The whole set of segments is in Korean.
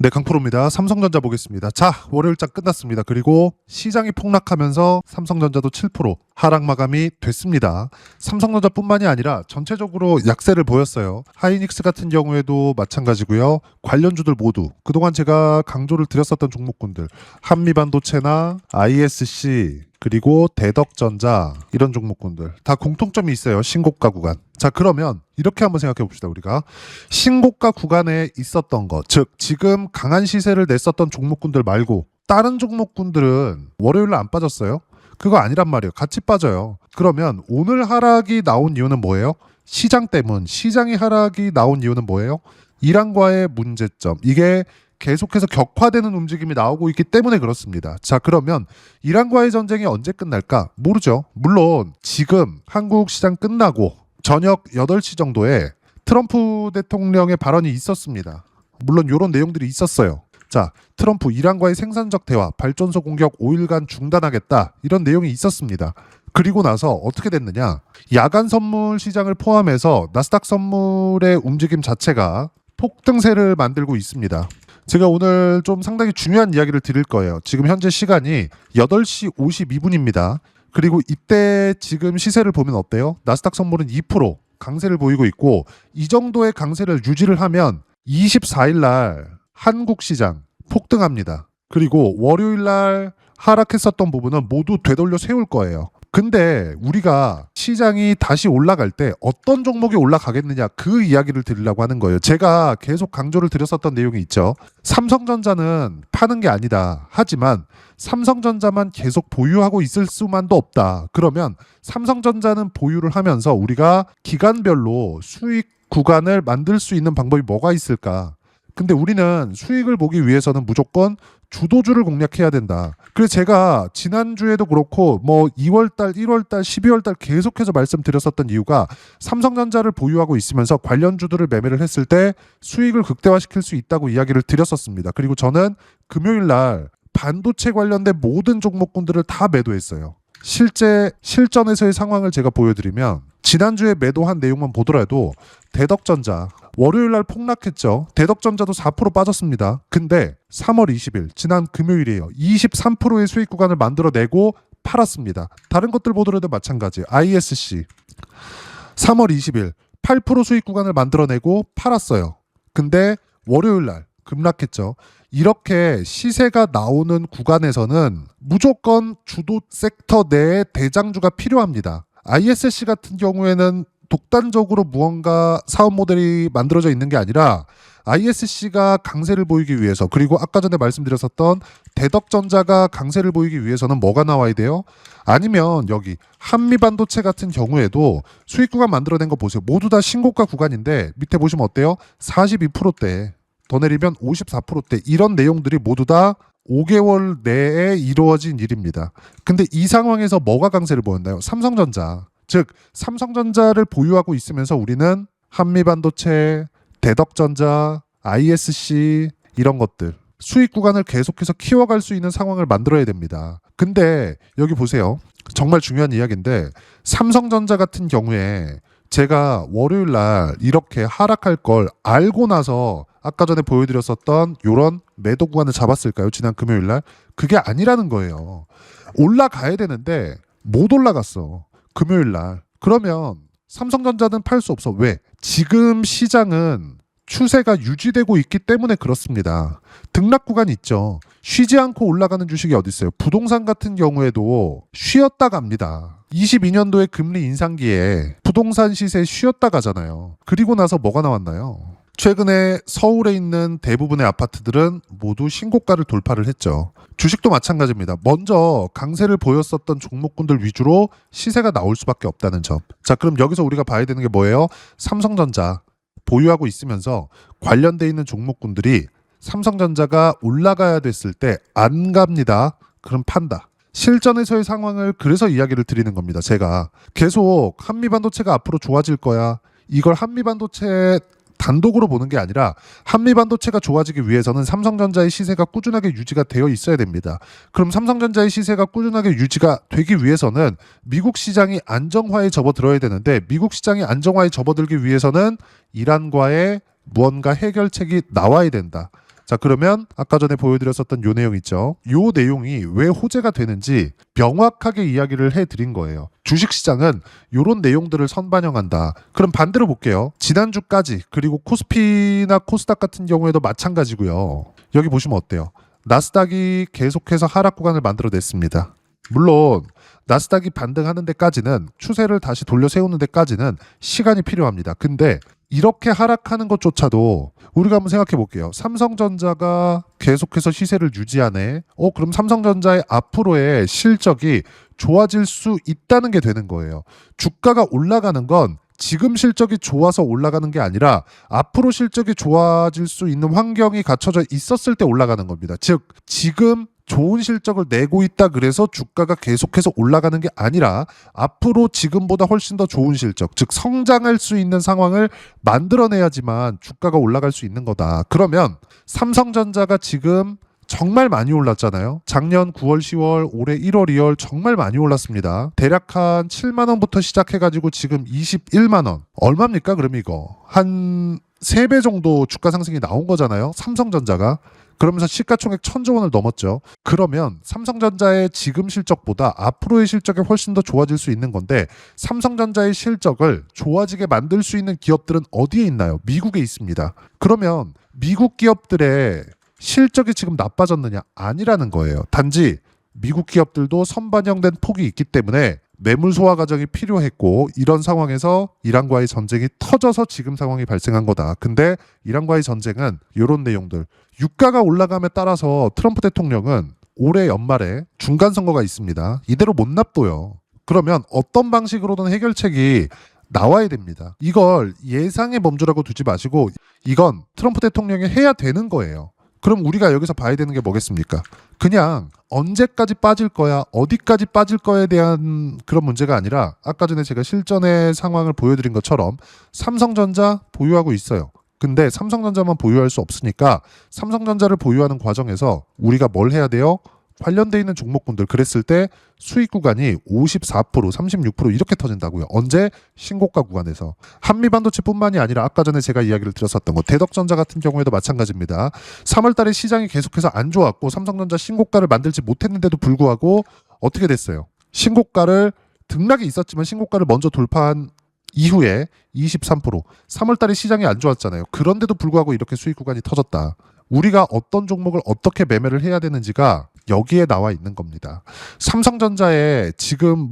네, 강프로입니다. 삼성전자 보겠습니다. 자, 월요일장 끝났습니다. 그리고 시장이 폭락하면서 삼성전자도 7% 하락 마감이 됐습니다. 삼성전자뿐만이 아니라 전체적으로 약세를 보였어요. 하이닉스 같은 경우에도 마찬가지고요. 관련주들 모두 그동안 제가 강조를 드렸었던 종목군들 한미반도체나 ISC 그리고 대덕전자 이런 종목군들 다 공통점이 있어요. 신고가 구간. 자, 그러면 이렇게 한번 생각해 봅시다. 우리가 신고가 구간에 있었던 것, 즉 지금 강한 시세를 냈었던 종목군들 말고 다른 종목군들은 월요일날 안 빠졌어요? 그거 아니란 말이에요. 같이 빠져요. 그러면 오늘 하락이 나온 이유는 뭐예요? 시장 때문. 시장이 하락이 나온 이유는 뭐예요? 이란과의 문제점. 이게 계속해서 격화되는 움직임이 나오고 있기 때문에 그렇습니다. 자, 그러면 이란과의 전쟁이 언제 끝날까? 모르죠. 물론 지금 한국 시장 끝나고 저녁 8시 정도에 트럼프 대통령의 발언이 있었습니다. 물론 이런 내용들이 있었어요. 자, 트럼프 이란과의 생산적 대화, 발전소 공격 5일간 중단하겠다 이런 내용이 있었습니다. 그리고 나서 어떻게 됐느냐? 야간 선물 시장을 포함해서 나스닥 선물의 움직임 자체가 폭등세를 만들고 있습니다. 제가 오늘 좀 상당히 중요한 이야기를 드릴 거예요. 지금 현재 시간이 8시 52분입니다. 그리고 이때 지금 시세를 보면 어때요? 나스닥 선물은 2% 강세를 보이고 있고 이 정도의 강세를 유지를 하면 24일 날 한국 시장 폭등합니다. 그리고 월요일 날 하락했었던 부분은 모두 되돌려 세울 거예요. 근데 우리가 시장이 다시 올라갈 때 어떤 종목이 올라가겠느냐 그 이야기를 드리려고 하는 거예요. 제가 계속 강조를 드렸었던 내용이 있죠. 삼성전자는 파는 게 아니다. 하지만 삼성전자만 계속 보유하고 있을 수만도 없다. 그러면 삼성전자는 보유를 하면서 우리가 기간별로 수익 구간을 만들 수 있는 방법이 뭐가 있을까? 근데 우리는 수익을 보기 위해서는 무조건 주도주를 공략해야 된다. 그래서 제가 지난주에도 그렇고 뭐 2월달, 1월달, 12월달 계속해서 말씀드렸었던 이유가 삼성전자를 보유하고 있으면서 관련주들을 매매를 했을 때 수익을 극대화시킬 수 있다고 이야기를 드렸었습니다. 그리고 저는 금요일 날 반도체 관련된 모든 종목군들을 다 매도했어요. 실제 실전에서의 상황을 제가 보여드리면 지난주에 매도한 내용만 보더라도 대덕전자 월요일날 폭락했죠. 대덕전자도 4% 빠졌습니다. 근데 3월 20일 지난 금요일이에요. 23%의 수익 구간을 만들어내고 팔았습니다. 다른 것들 보더라도 마찬가지. ISC 3월 20일 8% 수익 구간을 만들어내고 팔았어요. 근데 월요일날 급락했죠. 이렇게 시세가 나오는 구간에서는 무조건 주도 섹터 내에 대장주가 필요합니다. ISC 같은 경우에는 독단적으로 무언가 사업 모델이 만들어져 있는 게 아니라 ISC가 강세를 보이기 위해서 그리고 아까 전에 말씀드렸었던 대덕전자가 강세를 보이기 위해서는 뭐가 나와야 돼요? 아니면 여기 한미반도체 같은 경우에도 수익 구간 만들어낸 거 보세요. 모두 다 신고가 구간인데 밑에 보시면 어때요? 42%대 더 내리면 54%대 이런 내용들이 모두 다 5개월 내에 이루어진 일입니다. 근데 이 상황에서 뭐가 강세를 보였나요? 삼성전자. 즉 삼성전자를 보유하고 있으면서 우리는 한미반도체, 대덕전자, ISC 이런 것들 수익 구간을 계속해서 키워갈 수 있는 상황을 만들어야 됩니다. 근데 여기 보세요. 정말 중요한 이야기인데 삼성전자 같은 경우에 제가 월요일 날 이렇게 하락할 걸 알고 나서 아까 전에 보여드렸었던 이런 매도 구간을 잡았을까요? 지난 금요일 날? 그게 아니라는 거예요. 올라가야 되는데 못 올라갔어. 금요일 날. 그러면 삼성전자는 팔 수 없어. 왜? 지금 시장은 추세가 유지되고 있기 때문에 그렇습니다. 등락 구간이 있죠. 쉬지 않고 올라가는 주식이 어디 있어요? 부동산 같은 경우에도 쉬었다 갑니다. 22년도에 금리 인상기에 부동산 시세 쉬었다 가잖아요. 그리고 나서 뭐가 나왔나요? 최근에 서울에 있는 대부분의 아파트들은 모두 신고가를 돌파를 했죠. 주식도 마찬가지입니다. 먼저 강세를 보였었던 종목군들 위주로 시세가 나올 수밖에 없다는 점. 자, 그럼 여기서 우리가 봐야 되는 게 뭐예요? 삼성전자 보유하고 있으면서 관련돼 있는 종목군들이 삼성전자가 올라가야 됐을 때 안 갑니다. 그럼 판다. 실전에서의 상황을 그래서 이야기를 드리는 겁니다. 제가 계속 한미반도체가 앞으로 좋아질 거야. 이걸 한미반도체 단독으로 보는 게 아니라 한미반도체가 좋아지기 위해서는 삼성전자의 시세가 꾸준하게 유지가 되어 있어야 됩니다. 그럼 삼성전자의 시세가 꾸준하게 유지가 되기 위해서는 미국 시장이 안정화에 접어들어야 되는데 미국 시장이 안정화에 접어들기 위해서는 이란과의 무언가 해결책이 나와야 된다. 자, 그러면 아까 전에 보여드렸었던 요 내용 있죠. 요 내용이 왜 호재가 되는지 명확하게 이야기를 해드린 거예요. 주식시장은 요런 내용들을 선반영한다. 그럼 반대로 볼게요. 지난주까지 그리고 코스피나 코스닥 같은 경우에도 마찬가지고요. 여기 보시면 어때요? 나스닥이 계속해서 하락 구간을 만들어냈습니다. 물론 나스닥이 반등하는 데까지는 추세를 다시 돌려 세우는 데까지는 시간이 필요합니다. 근데 이렇게 하락하는 것조차도 우리가 한번 생각해 볼게요. 삼성전자가 계속해서 시세를 유지하네. 그럼 삼성전자의 앞으로의 실적이 좋아질 수 있다는 게 되는 거예요. 주가가 올라가는 건 지금 실적이 좋아서 올라가는 게 아니라 앞으로 실적이 좋아질 수 있는 환경이 갖춰져 있었을 때 올라가는 겁니다. 즉 지금 좋은 실적을 내고 있다 그래서 주가가 계속해서 올라가는 게 아니라 앞으로 지금보다 훨씬 더 좋은 실적, 즉 성장할 수 있는 상황을 만들어내야지만 주가가 올라갈 수 있는 거다. 그러면 삼성전자가 지금 정말 많이 올랐잖아요. 작년 9월, 10월, 올해 1월, 2월 정말 많이 올랐습니다. 대략 한 7만 원부터 시작해가지고 지금 21만 원. 얼마입니까? 그럼 이거 한 3배 정도 주가 상승이 나온 거잖아요. 삼성전자가. 그러면서 시가총액 1,000조 원을 넘었죠. 그러면 삼성전자의 지금 실적보다 앞으로의 실적이 훨씬 더 좋아질 수 있는 건데 삼성전자의 실적을 좋아지게 만들 수 있는 기업들은 어디에 있나요? 미국에 있습니다. 그러면 미국 기업들의 실적이 지금 나빠졌느냐? 아니라는 거예요. 단지 미국 기업들도 선반영된 폭이 있기 때문에 매물 소화 과정이 필요했고 이런 상황에서 이란과의 전쟁이 터져서 지금 상황이 발생한 거다. 근데 이란과의 전쟁은 이런 내용들. 유가가 올라감에 따라서 트럼프 대통령은 올해 연말에 중간 선거가 있습니다. 이대로 못 놔둬요. 그러면 어떤 방식으로든 해결책이 나와야 됩니다. 이걸 예상의 범주라고 두지 마시고 이건 트럼프 대통령이 해야 되는 거예요. 그럼 우리가 여기서 봐야 되는 게 뭐겠습니까? 그냥 언제까지 빠질 거야, 어디까지 빠질 거에 대한 그런 문제가 아니라 아까 전에 제가 실전의 상황을 보여드린 것처럼 삼성전자 보유하고 있어요. 근데 삼성전자만 보유할 수 없으니까 삼성전자를 보유하는 과정에서 우리가 뭘 해야 돼요? 관련돼 있는 종목군들 그랬을 때 수익 구간이 54%, 36% 이렇게 터진다고요. 언제? 신고가 구간에서. 한미반도체뿐만이 아니라 아까 전에 제가 이야기를 드렸었던 거 대덕전자 같은 경우에도 마찬가지입니다. 3월 달에 시장이 계속해서 안 좋았고 삼성전자 신고가를 만들지 못했는데도 불구하고 어떻게 됐어요? 신고가를 등락이 있었지만 신고가를 먼저 돌파한 이후에 23%. 3월 달에 시장이 안 좋았잖아요. 그런데도 불구하고 이렇게 수익 구간이 터졌다. 우리가 어떤 종목을 어떻게 매매를 해야 되는지가 여기에 나와 있는 겁니다. 삼성전자에 지금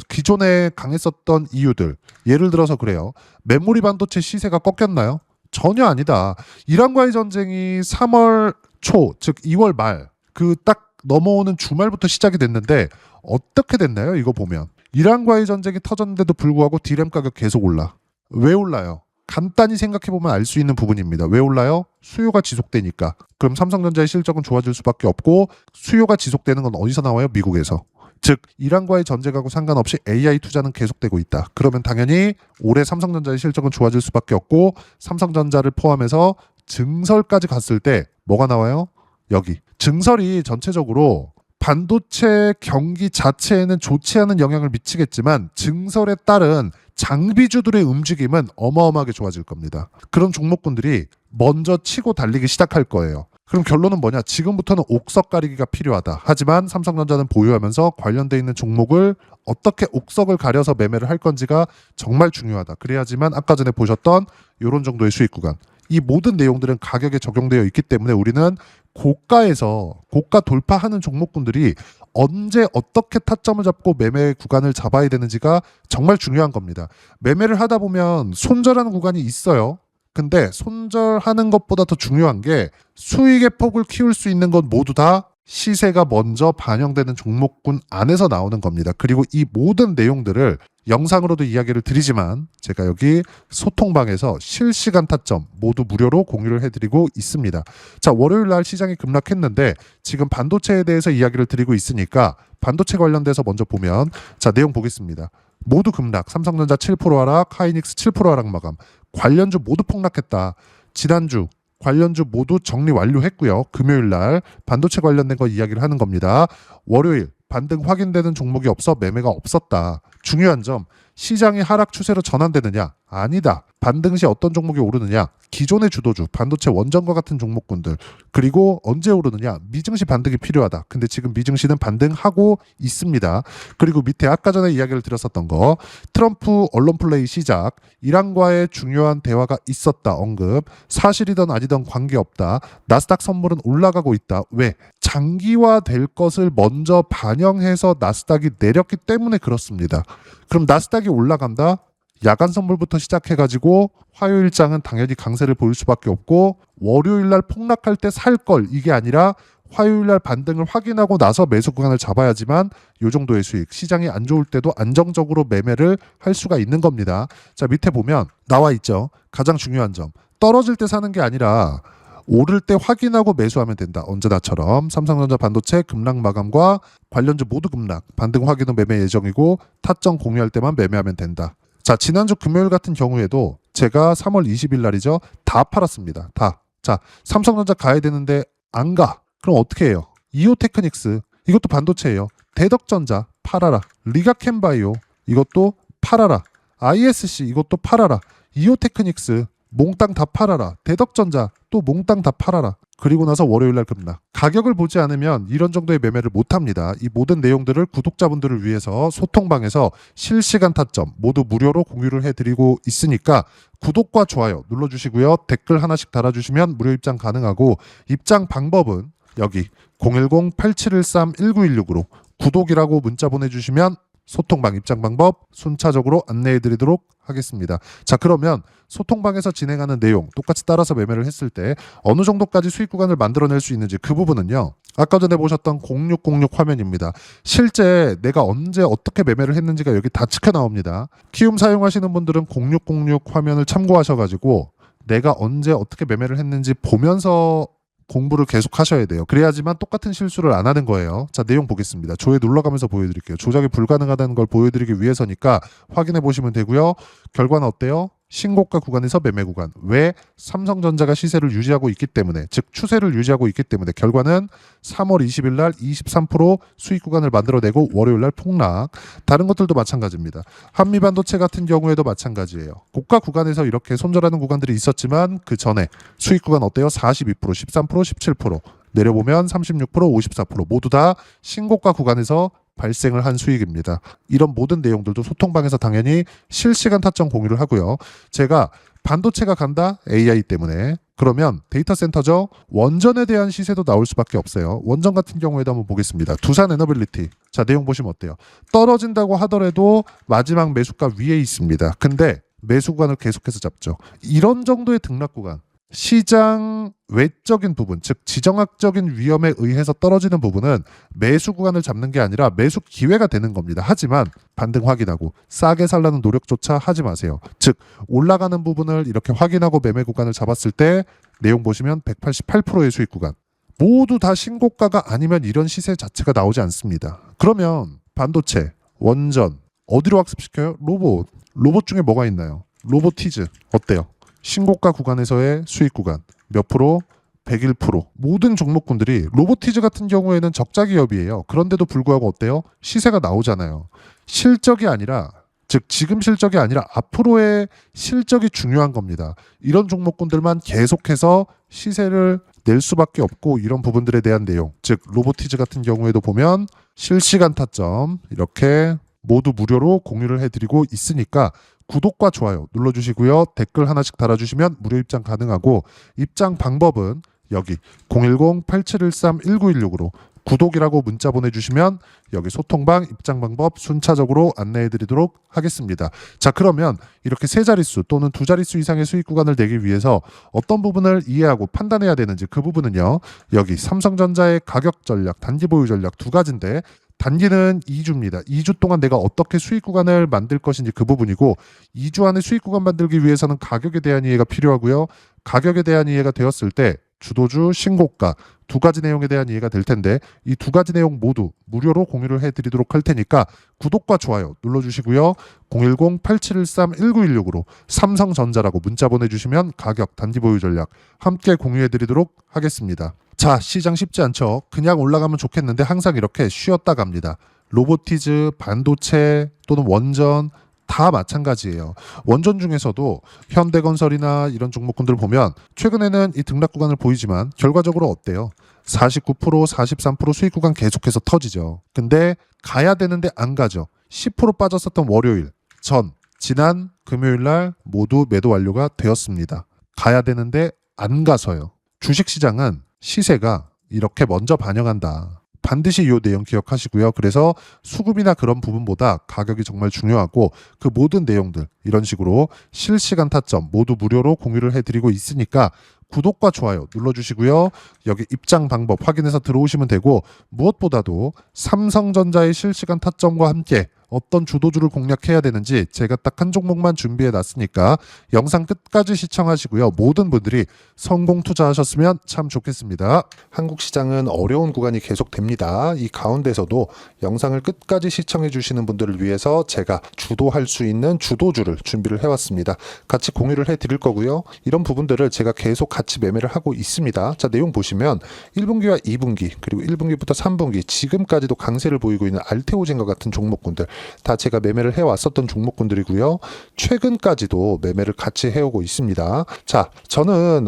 기존에 강했었던 이유들 예를 들어서 그래요. 메모리 반도체 시세가 꺾였나요? 전혀 아니다. 이란과의 전쟁이 3월 초, 즉 2월 말 그 딱 넘어오는 주말부터 시작이 됐는데 어떻게 됐나요? 이거 보면 이란과의 전쟁이 터졌는데도 불구하고 디램 가격 계속 올라. 왜 올라요? 간단히 생각해보면 알 수 있는 부분입니다. 왜 올라요? 수요가 지속되니까. 그럼 삼성전자의 실적은 좋아질 수밖에 없고 수요가 지속되는 건 어디서 나와요? 미국에서. 즉 이란과의 전쟁하고 상관없이 AI 투자는 계속되고 있다. 그러면 당연히 올해 삼성전자의 실적은 좋아질 수밖에 없고 삼성전자를 포함해서 증설까지 갔을 때 뭐가 나와요? 여기. 증설이 전체적으로 반도체 경기 자체에는 좋지 않은 영향을 미치겠지만 증설에 따른 장비주들의 움직임은 어마어마하게 좋아질 겁니다. 그런 종목군들이 먼저 치고 달리기 시작할 거예요. 그럼 결론은 뭐냐? 지금부터는 옥석 가리기가 필요하다. 하지만 삼성전자는 보유하면서 관련돼 있는 종목을 어떻게 옥석을 가려서 매매를 할 건지가 정말 중요하다. 그래야지만 아까 전에 보셨던 이런 정도의 수익 구간. 이 모든 내용들은 가격에 적용되어 있기 때문에 우리는 고가에서 고가 돌파하는 종목군들이 언제 어떻게 타점을 잡고 매매 구간을 잡아야 되는지가 정말 중요한 겁니다. 매매를 하다 보면 손절하는 구간이 있어요. 근데 손절하는 것보다 더 중요한 게 수익의 폭을 키울 수 있는 건 모두 다 시세가 먼저 반영되는 종목군 안에서 나오는 겁니다. 그리고 이 모든 내용들을 영상으로도 이야기를 드리지만 제가 여기 소통방에서 실시간 타점 모두 무료로 공유를 해드리고 있습니다. 자, 월요일 날 시장이 급락했는데 지금 반도체에 대해서 이야기를 드리고 있으니까 반도체 관련돼서 먼저 보면 자, 내용 보겠습니다. 모두 급락, 삼성전자 7% 하락, 하이닉스 7% 하락 마감, 관련주 모두 폭락했다. 지난주 관련주 모두 정리 완료했고요. 금요일 날 반도체 관련된 거 이야기를 하는 겁니다. 월요일 반등 확인되는 종목이 없어 매매가 없었다. 중요한 점 시장이 하락 추세로 전환되느냐? 아니다. 반등 시 어떤 종목이 오르느냐? 기존의 주도주, 반도체 원전과 같은 종목군들. 그리고 언제 오르느냐? 미증시 반등이 필요하다. 근데 지금 미증시는 반등하고 있습니다. 그리고 밑에 아까 전에 이야기를 드렸었던 거, 트럼프 언론 플레이 시작, 이란과의 중요한 대화가 있었다 언급, 사실이든 아니든 관계없다. 나스닥 선물은 올라가고 있다. 왜? 장기화될 것을 먼저 반영해서 나스닥이 내렸기 때문에 그렇습니다. 그럼 나스닥이 올라간다? 야간 선물부터 시작해가지고 화요일장은 당연히 강세를 보일 수밖에 없고, 월요일날 폭락할 때 살 걸, 이게 아니라 화요일날 반등을 확인하고 나서 매수 구간을 잡아야지만 이 정도의 수익, 시장이 안 좋을 때도 안정적으로 매매를 할 수가 있는 겁니다. 자, 밑에 보면 나와 있죠. 가장 중요한 점, 떨어질 때 사는 게 아니라 오를 때 확인하고 매수하면 된다. 언제나처럼 삼성전자 반도체 급락 마감과 관련주 모두 급락, 반등 확인 후 매매 예정이고 타점 공유할 때만 매매하면 된다. 자, 지난주 금요일 같은 경우에도 제가 3월 20일 날이죠. 다 팔았습니다. 다. 자, 삼성전자 가야 되는데 안 가. 그럼 어떻게 해요? 이오테크닉스, 이것도 반도체예요. 대덕전자 팔아라. 리가캠바이오, 이것도 팔아라. ISC, 이것도 팔아라. 이오테크닉스 몽땅 다 팔아라. 대덕전자 또 몽땅 다 팔아라. 그리고 나서 월요일날 급락. 가격을 보지 않으면 이런 정도의 매매를 못합니다. 이 모든 내용들을 구독자분들을 위해서 소통방에서 실시간 타점 모두 무료로 공유를 해드리고 있으니까 구독과 좋아요 눌러주시고요. 댓글 하나씩 달아주시면 무료 입장 가능하고, 입장 방법은 여기 010-8713-1916으로 구독이라고 문자 보내주시면 소통방 입장 방법 순차적으로 안내해드리도록 하겠습니다. 자, 그러면 소통방에서 진행하는 내용 똑같이 따라서 매매를 했을 때 어느 정도까지 수익 구간을 만들어낼 수 있는지, 그 부분은요, 아까 전에 보셨던 0606 화면입니다. 실제 내가 언제 어떻게 매매를 했는지가 여기 다 찍혀 나옵니다. 키움 사용하시는 분들은 0606 화면을 참고하셔가지고 내가 언제 어떻게 매매를 했는지 보면서 공부를 계속 하셔야 돼요. 그래야지만 똑같은 실수를 안 하는 거예요. 자, 내용 보겠습니다. 조회 눌러가면서 보여드릴게요. 조작이 불가능하다는 걸 보여드리기 위해서니까 확인해 보시면 되고요. 결과는 어때요? 신고가 구간에서 매매 구간. 왜? 삼성전자가 시세를 유지하고 있기 때문에, 즉 추세를 유지하고 있기 때문에 결과는 3월 20일 날 23% 수익 구간을 만들어내고 월요일 날 폭락. 다른 것들도 마찬가지입니다. 한미반도체 같은 경우에도 마찬가지예요. 고가 구간에서 이렇게 손절하는 구간들이 있었지만 그 전에 수익 구간 어때요? 42%, 13%, 17%. 내려보면 36%, 54% 모두 다 신고가 구간에서 발생을 한 수익입니다. 이런 모든 내용들도 소통방에서 당연히 실시간 타점 공유를 하고요. 제가 반도체가 간다? AI 때문에. 그러면 데이터 센터죠? 원전에 대한 시세도 나올 수밖에 없어요. 원전 같은 경우에도 한번 보겠습니다. 두산 에너빌리티. 자, 내용 보시면 어때요? 떨어진다고 하더라도 마지막 매수가 위에 있습니다. 근데 매수 구간을 계속해서 잡죠. 이런 정도의 등락 구간, 시장 외적인 부분, 즉 지정학적인 위험에 의해서 떨어지는 부분은 매수 구간을 잡는 게 아니라 매수 기회가 되는 겁니다. 하지만 반등 확인하고 싸게 살라는 노력조차 하지 마세요. 즉 올라가는 부분을 이렇게 확인하고 매매 구간을 잡았을 때 내용 보시면 188%의 수익 구간, 모두 다 신고가가 아니면 이런 시세 자체가 나오지 않습니다. 그러면 반도체, 원전 어디로 학습시켜요? 로봇 중에 뭐가 있나요? 로보티즈 어때요? 신고가 구간에서의 수익 구간 몇 프로? 101%. 모든 종목군들이, 로보티즈 같은 경우에는 적자 기업이에요. 그런데도 불구하고 어때요? 시세가 나오잖아요. 실적이 아니라, 즉 지금 실적이 아니라 앞으로의 실적이 중요한 겁니다. 이런 종목군들만 계속해서 시세를 낼 수밖에 없고, 이런 부분들에 대한 내용, 즉 로보티즈 같은 경우에도 보면 실시간 타점 이렇게 모두 무료로 공유를 해드리고 있으니까 구독과 좋아요 눌러주시고요. 댓글 하나씩 달아주시면 무료 입장 가능하고, 입장 방법은 여기 010-8713-1916으로 구독이라고 문자 보내주시면 여기 소통방 입장 방법 순차적으로 안내해드리도록 하겠습니다. 자, 그러면 이렇게 세 자릿수 또는 두 자릿수 이상의 수익 구간을 내기 위해서 어떤 부분을 이해하고 판단해야 되는지, 그 부분은요, 여기 삼성전자의 가격 전략, 단기 보유 전략 두 가지인데, 단기는 2주입니다. 2주 동안 내가 어떻게 수익 구간을 만들 것인지 그 부분이고, 2주 안에 수익 구간 만들기 위해서는 가격에 대한 이해가 필요하고요. 가격에 대한 이해가 되었을 때 주도주, 신고가 두 가지 내용에 대한 이해가 될 텐데, 이 두 가지 내용 모두 무료로 공유를 해드리도록 할 테니까 구독과 좋아요 눌러주시고요. 010-8713-1916으로 삼성전자라고 문자 보내주시면 가격, 단기 보유 전략 함께 공유해드리도록 하겠습니다. 자, 시장 쉽지 않죠. 그냥 올라가면 좋겠는데 항상 이렇게 쉬었다 갑니다. 로보티즈, 반도체 또는 원전 다 마찬가지예요. 원전 중에서도 현대건설이나 이런 종목군들 보면 최근에는 이 등락 구간을 보이지만 결과적으로 어때요? 49%, 43% 수익 구간 계속해서 터지죠. 근데 가야 되는데 안 가죠. 10% 빠졌었던 월요일 전 지난 금요일 날 모두 매도 완료가 되었습니다. 가야 되는데 안 가서요. 주식시장은 시세가 이렇게 먼저 반영한다. 반드시 이 내용 기억하시고요. 그래서 수급이나 그런 부분보다 가격이 정말 중요하고 그 모든 내용들 이런 식으로 실시간 타점 모두 무료로 공유를 해드리고 있으니까 구독과 좋아요 눌러주시고요. 여기 입장 방법 확인해서 들어오시면 되고 무엇보다도 삼성전자의 실시간 타점과 함께 어떤 주도주를 공략해야 되는지 제가 딱 한 종목만 준비해 놨으니까 영상 끝까지 시청하시고요. 모든 분들이 성공 투자하셨으면 참 좋겠습니다. 한국 시장은 어려운 구간이 계속됩니다. 이 가운데서도 영상을 끝까지 시청해 주시는 분들을 위해서 제가 주도할 수 있는 주도주를 준비를 해왔습니다. 같이 공유를 해드릴 거고요. 이런 부분들을 제가 계속 같이 매매를 하고 있습니다. 자, 내용 보시면 1분기와 2분기 그리고 1분기부터 3분기 지금까지도 강세를 보이고 있는 알테오젠과 같은 종목군들 다 제가 매매를 해왔었던 종목군들이고요. 최근까지도 매매를 같이 해오고 있습니다. 자, 저는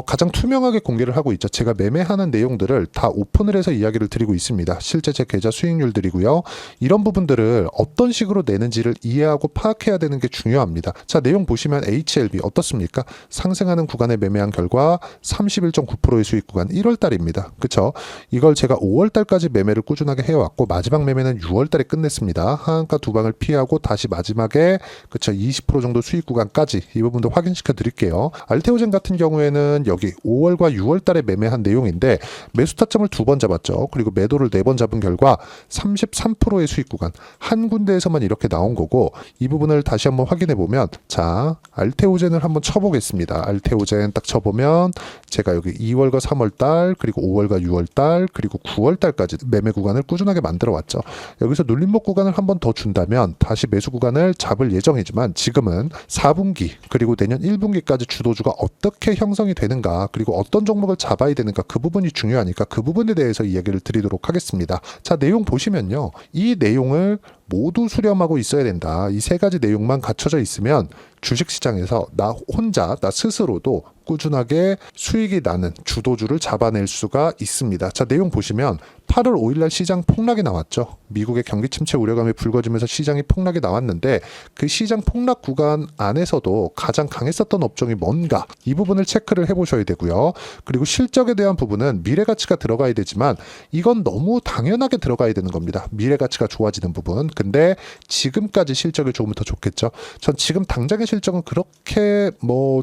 가장 투명하게 공개를 하고 있죠. 제가 매매하는 내용들을 다 오픈을 해서 이야기를 드리고 있습니다. 실제 제 계좌 수익률들이고요. 이런 부분들을 어떤 식으로 내는지를 이해하고 파악해야 되는 게 중요합니다. 자, 내용 보시면 HLB 어떻습니까? 상승하는 구간에 매매한 결과 31.9%의 수익 구간 1월달입니다. 그쵸? 이걸 제가 5월달까지 매매를 꾸준하게 해왔고 마지막 매매는 6월달에 끝냈습니다. 하한가 두 방을 피하고 다시 마지막에 그쵸 20% 정도 수익 구간까지 이 부분도 확인시켜 드릴게요. 알테오젠 같은 경우에는 여기 5월과 6월달에 매매한 내용인데 매수 타점을 2번 잡았죠. 그리고 매도를 4번 잡은 결과 33%의 수익 구간 한 군데에서만 이렇게 나온 거고 이 부분을 다시 한번 확인해 보면 자 알테오젠을 한번 쳐보겠습니다. 알테오젠 딱 쳐보면 제가 여기 2월과 3월달 그리고 5월과 6월달 그리고 9월달까지 매매 구간을 꾸준하게 만들어 왔죠. 여기서 눌림목 구간을 한번 더 준다면 다시 매수 구간을 잡을 예정이지만 지금은 4분기 그리고 내년 1분기까지 주도주가 어떻게 형성이 되는가 그리고 어떤 종목을 잡아야 되는가 그 부분이 중요하니까 그 부분에 대해서 이야기를 드리도록 하겠습니다. 자, 내용 보시면요. 이 내용을 모두 수렴하고 있어야 된다. 이 세 가지 내용만 갖춰져 있으면 주식시장에서 나 혼자 나 스스로도 꾸준하게 수익이 나는 주도주를 잡아낼 수가 있습니다. 자, 내용 보시면 8월 5일날 시장 폭락이 나왔죠. 미국의 경기 침체 우려감이 불거지면서 시장이 폭락이 나왔는데 그 시장 폭락 구간 안에서도 가장 강했었던 업종이 뭔가 이 부분을 체크를 해보셔야 되고요. 그리고 실적에 대한 부분은 미래가치가 들어가야 되지만 이건 너무 당연하게 들어가야 되는 겁니다. 미래가치가 좋아지는 부분. 근데 지금까지 실적이 조금 더 좋겠죠. 전 지금 당장의 실적은 그렇게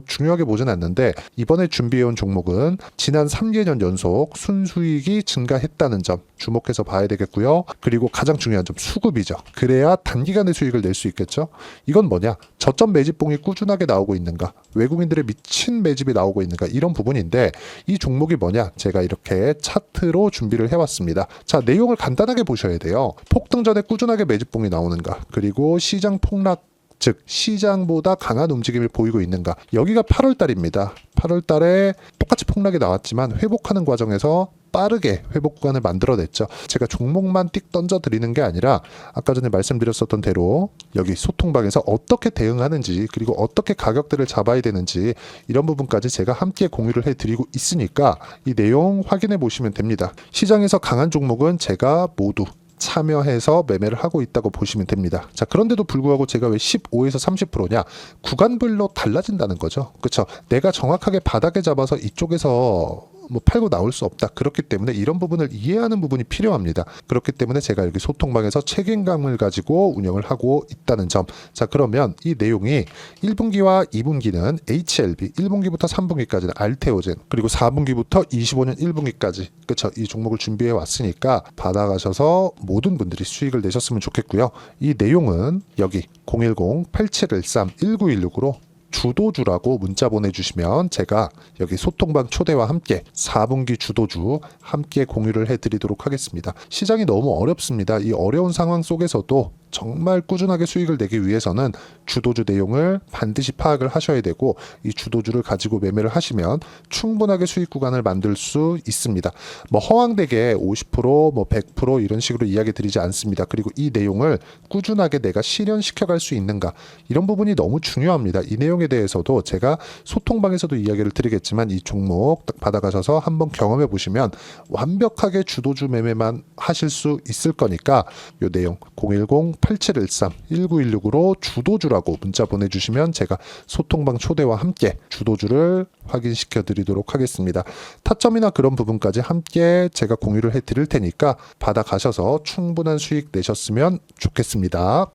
중요하게 보진 않는데 이번에 준비해온 종목은 지난 3개년 연속 순수익이 증가했다는 점 주목해서 봐야 되겠고요. 그리고 가장 중요한 점 수급이죠. 그래야 단기간에 수익을 낼 수 있겠죠. 이건 뭐냐? 저점 매집봉이 꾸준하게 나오고 있는가? 외국인들의 미친 매집이 나오고 있는가? 이런 부분인데 이 종목이 뭐냐? 제가 이렇게 차트로 준비를 해왔습니다. 자, 내용을 간단하게 보셔야 돼요. 폭등 전에 꾸준하게 매집봉이 나오는가? 그리고 시장 폭락 즉 시장보다 강한 움직임을 보이고 있는가. 여기가 8월 달입니다. 8월 달에 똑같이 폭락이 나왔지만 회복하는 과정에서 빠르게 회복 구간을 만들어냈죠. 제가 종목만 띡 던져 드리는 게 아니라 아까 전에 말씀드렸었던 대로 여기 소통방에서 어떻게 대응하는지 그리고 어떻게 가격대를 잡아야 되는지 이런 부분까지 제가 함께 공유를 해드리고 있으니까 이 내용 확인해 보시면 됩니다. 시장에서 강한 종목은 제가 모두 참여해서 매매를 하고 있다고 보시면 됩니다. 자, 그런데도 불구하고 제가 왜 15에서 30%냐? 구간별로 달라진다는 거죠. 그렇죠? 내가 정확하게 바닥에 잡아서 이쪽에서 팔고 나올 수 없다. 그렇기 때문에 이런 부분을 이해하는 부분이 필요합니다. 그렇기 때문에 제가 여기 소통방에서 책임감을 가지고 운영을 하고 있다는 점. 자, 그러면 이 내용이 1분기와 2분기는 HLB, 1분기부터 3분기까지는 알테오젠, 그리고 4분기부터 25년 1분기까지 그렇죠. 이 종목을 준비해 왔으니까 받아가셔서 모든 분들이 수익을 내셨으면 좋겠고요. 이 내용은 여기 010-8713-1916으로 주도주라고 문자 보내주시면 제가 여기 소통방 초대와 함께 4분기 주도주 함께 공유를 해드리도록 하겠습니다. 시장이 너무 어렵습니다. 이 어려운 상황 속에서도 정말 꾸준하게 수익을 내기 위해서는 주도주 내용을 반드시 파악을 하셔야 되고, 이 주도주를 가지고 매매를 하시면 충분하게 수익 구간을 만들 수 있습니다. 뭐 허황되게 50%, 100% 이런 식으로 이야기 드리지 않습니다. 그리고 이 내용을 꾸준하게 내가 실현시켜 갈 수 있는가, 이런 부분이 너무 중요합니다. 이 내용에 대해서도 제가 소통방에서도 이야기를 드리겠지만, 이 종목 딱 받아가셔서 한번 경험해 보시면 완벽하게 주도주 매매만 하실 수 있을 거니까, 이 내용 010-8713-1916으로 주도주라고 문자 보내주시면 제가 소통방 초대와 함께 주도주를 확인시켜 드리도록 하겠습니다. 타점이나 그런 부분까지 함께 제가 공유를 해 드릴 테니까 받아가셔서 충분한 수익 내셨으면 좋겠습니다.